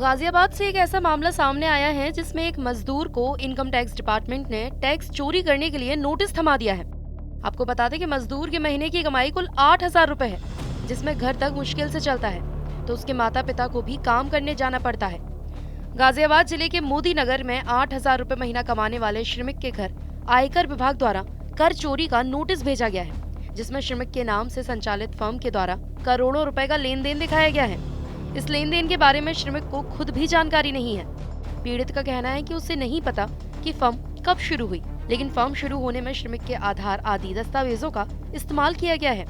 गाजियाबाद से एक ऐसा मामला सामने आया है जिसमें एक मजदूर को इनकम टैक्स डिपार्टमेंट ने टैक्स चोरी करने के लिए नोटिस थमा दिया है। आपको बता दें कि मजदूर के महीने की कमाई कुल 8,000 रुपए है, जिसमें घर तक मुश्किल से चलता है, तो उसके माता पिता को भी काम करने जाना पड़ता है। गाजियाबाद जिले के मोदी नगर में 8,000 रुपए महीना कमाने वाले श्रमिक के घर आयकर विभाग द्वारा कर चोरी का नोटिस भेजा गया है, जिसमें श्रमिक के नाम से संचालित फर्म के द्वारा करोड़ों रुपए का लेन देन दिखाया गया है। इस लेन देन के बारे में श्रमिक को खुद भी जानकारी नहीं है। पीड़ित का कहना है कि उसे नहीं पता कि फर्म कब शुरू हुई, लेकिन फर्म शुरू होने में श्रमिक के आधार आदि दस्तावेजों का इस्तेमाल किया गया है।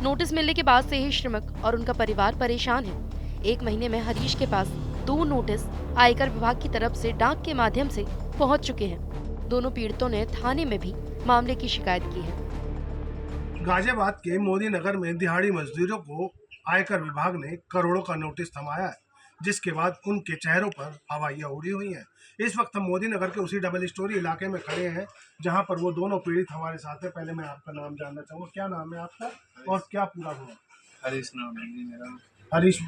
नोटिस मिलने के बाद से ही श्रमिक और उनका परिवार परेशान है। 1 महीने में हरीश के पास 2 नोटिस आयकर विभाग की तरफ से डाक के माध्यम से पहुंच चुके हैं। दोनों पीड़ितों ने थाने में भी मामले की शिकायत की है। गाजियाबाद के मोदी नगर में दिहाड़ी मजदूरों को आयकर विभाग ने करोड़ों का नोटिस थमाया है, जिसके बाद उनके चेहरों पर हवाइयां उड़ी हुई हैं। इस वक्त हम मोदी नगर के उसी डबल स्टोरी इलाके में खड़े हैं, जहां पर वो दोनों पीड़ित हमारे साथ हैं। पहले मैं आपका नाम जानना चाहूँगा, क्या नाम है आपका और क्या पूरा हुआ? हरीश नाम है जी मेरा। हरीश,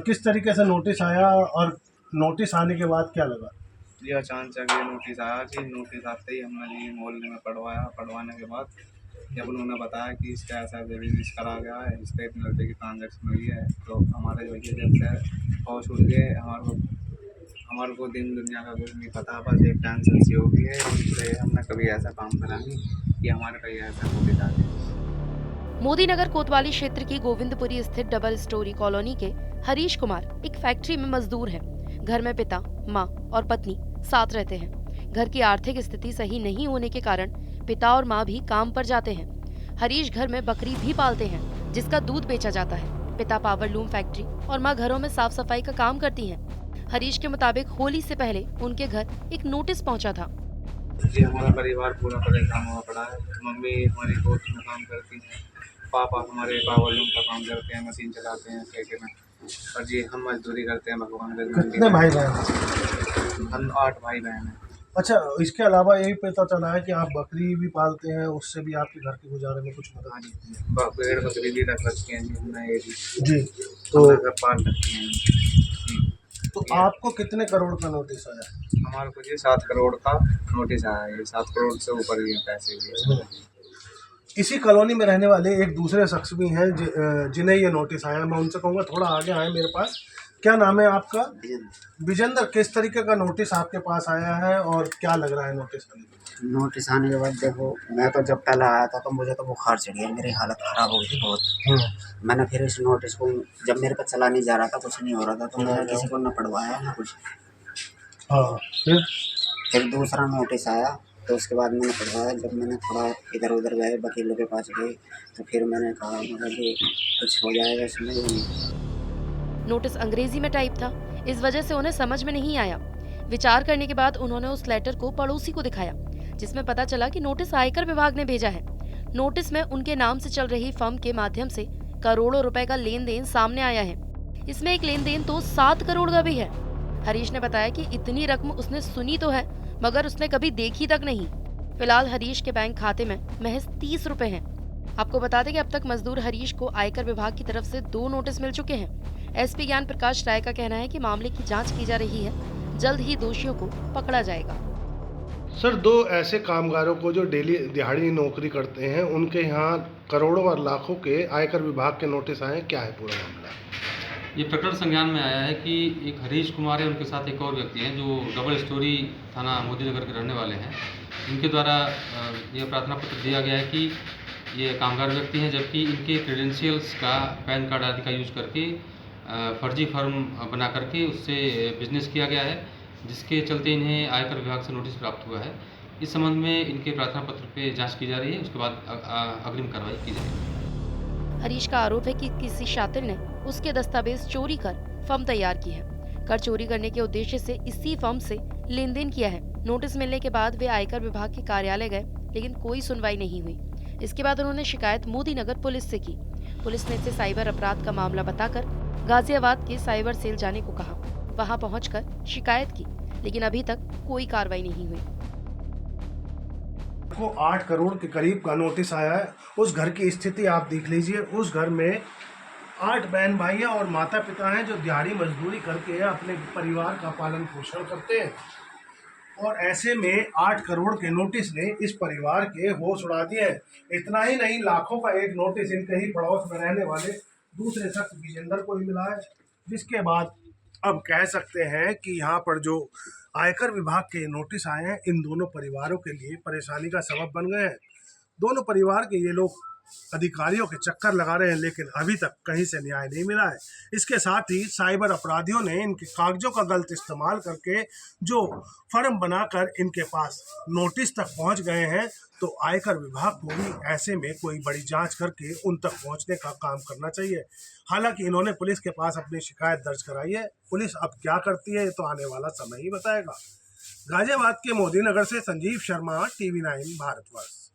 किस तरीके से नोटिस आया और नोटिस आने के बाद क्या लगा? जी अचानक ये नोटिस आया जी। नोटिस आते ही हमने जी मोहल्ले में पढ़वाया। पढ़वाने के बाद जब उन्होंने बताया कि इसका ऐसा बिजनेस करा गया है, इसका इतने रुपये की ट्रांजेक्शन हुई है, तो हमारे भैया जब से होश उड़ गए। हमारे को दिन दुनिया का कुछ नहीं पता, बस एक टेंशन सी हो गई है। इसलिए हमने कभी ऐसा काम करा नहीं कि हमारे कहीं ऐसा नोटिस आ जाए। मोदी नगर कोतवाली क्षेत्र की गोविंदपुरी स्थित डबल स्टोरी कॉलोनी के हरीश कुमार एक फैक्ट्री में मजदूर हैं। घर में पिता, माँ और पत्नी साथ रहते हैं। घर की आर्थिक स्थिति सही नहीं होने के कारण पिता और माँ भी काम पर जाते हैं। हरीश घर में बकरी भी पालते हैं, जिसका दूध बेचा जाता है। पिता पावरलूम फैक्ट्री और माँ घरों में साफ सफाई का काम करती हैं। हरीश के मुताबिक होली से पहले उनके घर एक नोटिस पहुंचा था। जी हमारा परिवार पूरा परेशान हुआ पड़ा है। मम्मी हमारी कोर्ट में काम करती है, पापा हमारे पावरलूम का काम करते हैं, मशीन चलाते हैं ठेके में, और जी हम मजदूरी करते हैं भगवान के। कितने भाई बहन? हम 8 भाई बहन हैं। अच्छा, इसके अलावा यही पता चला है कि आप बकरी भी पालते हैं, उससे भी आपके घर के गुजारे में कुछ मदद? हाँ जी, भेड़ बकरी भी रख रखी हैं जी हमने। ये जी, तो घर पाल रखी हैं। तो आपको कितने करोड़ का नोटिस आया? हमारे को जी 7 करोड़ का नोटिस आया है। 7 करोड़ से ऊपर भी हैं पैसे भी। इसी कॉलोनी में रहने वाले एक दूसरे शख्स भी हैं जिन्हें ये नोटिस आया। मैं उनसे कहूँगा थोड़ा आगे आए मेरे पास। क्या नाम है आपका? विजेंद्र, किस तरीके का नोटिस आपके पास आया है और क्या लग रहा है नोटिस आने के? नोटिस आने के बाद देखो, मैं तो जब पहले आया था तो मुझे तो बुखार चढ़ गया, मेरी हालत ख़राब हो गई थी बहुत। मैंने फिर इस नोटिस को, जब मेरे पे चला नहीं जा रहा था, कुछ नहीं हो रहा था, तो मैंने किसी को न पढ़वाया ना कुछ। हाँ, फिर दूसरा नोटिस आया तो उसके बाद मैंने पढ़वाया। जब मैंने थोड़ा इधर उधर गए, वकीलों के पास गए, तो फिर मैंने कहा मतलब कि कुछ हो जाएगा इसमें। नोटिस अंग्रेजी में टाइप था, इस वजह से उन्हें समझ में नहीं आया। विचार करने के बाद उन्होंने उस लेटर को पड़ोसी को दिखाया, जिसमें पता चला कि नोटिस आयकर विभाग ने भेजा है। नोटिस में उनके नाम से चल रही फर्म के माध्यम से करोड़ों रुपए का लेन देन सामने आया है। इसमें एक लेन देन तो 7 करोड़ का भी है। हरीश ने बताया कि इतनी रकम उसने सुनी तो है, मगर उसने कभी देखी तक नहीं। फिलहाल हरीश के बैंक खाते में महज 30 रुपए हैं। आपको बता दें कि अब तक मजदूर हरीश को आयकर विभाग की तरफ से 2 नोटिस मिल चुके हैं। एसपी ज्ञान प्रकाश राय का कहना है कि मामले की जांच की जा रही है, जल्द ही दोषियों को पकड़ा जाएगा। सर, 2 ऐसे कामगारों को जो डेली दिहाड़ी नौकरी करते हैं, उनके यहाँ करोड़ों और लाखों के आयकर विभाग के नोटिस आए हैं। क्या है पूरा मामला? ये प्रकरण संज्ञान में आया है कि एक हरीश कुमार है, उनके साथ एक और व्यक्ति हैं जो डबल स्टोरी थाना मोदी नगर के रहने वाले हैं। इनके द्वारा ये प्रार्थना पत्र दिया गया है कि ये कामगार व्यक्ति हैं, जबकि इनके क्रेडेंशियल्स का, पैन कार्ड आदि का यूज करके फर्जी फर्म बना करके उससे बिजनेस किया गया है, जिसके चलते इन्हें आयकर विभाग से नोटिस प्राप्त हुआ है। इस संबंध में इनके प्रार्थना पत्र पे जांच की जा रही है, उसके बाद अग्रिम कार्रवाई की जाएगी। हरीश का आरोप है कि किसी शातिर ने उसके दस्तावेज चोरी कर फर्म तैयार की है। कर चोरी करने के उद्देश्य से इसी फर्म से लेन देन किया है। नोटिस मिलने के बाद वे आयकर विभाग के कार्यालय गए, लेकिन कोई सुनवाई नहीं हुई। इसके बाद उन्होंने शिकायत मोदी नगर पुलिस से की। पुलिस ने इसे साइबर अपराध का मामला बताकर गाजियाबाद के साइबर सेल जाने को कहा। वहां पहुंचकर शिकायत की, लेकिन अभी तक कोई कार्रवाई नहीं हुई। को 8 करोड़ के करीब का नोटिस आया है। उस घर की स्थिति आप देख लीजिए। उस घर में 8 बहन भाई हैं और माता पिता हैं जो दिहाड़ी मजदूरी करके अपने परिवार का पालन पोषण करते हैं। और ऐसे में 8 करोड़ के नोटिस ने इस परिवार के होश उड़ा दिए हैं। इतना ही नहीं, लाखों का एक नोटिस इनके ही पड़ोस में रहने वाले दूसरे शख्स विजेंदर को ही मिला है, जिसके बाद अब कह सकते हैं कि यहाँ पर जो आयकर विभाग के नोटिस आए हैं इन दोनों परिवारों के लिए परेशानी का सबब बन गए हैं। दोनों परिवार के ये लोग अधिकारियों के चक्कर लगा रहे हैं, लेकिन अभी तक कहीं से न्याय नहीं मिला है। इसके साथ ही साइबर अपराधियों ने इनके कागजों का गलत इस्तेमाल करके जो फर्म बनाकर इनके पास नोटिस तक पहुंच गए हैं, तो आयकर विभाग को भी ऐसे में कोई बड़ी जांच करके उन तक पहुंचने का काम करना चाहिए। हालांकि इन्होंने पुलिस के पास अपनी शिकायत दर्ज कराई है। पुलिस अब क्या करती है ये तो आने वाला समय ही बताएगा। गाजियाबाद के मोदी नगर से संजीव शर्मा, TV9 भारतवर्ष।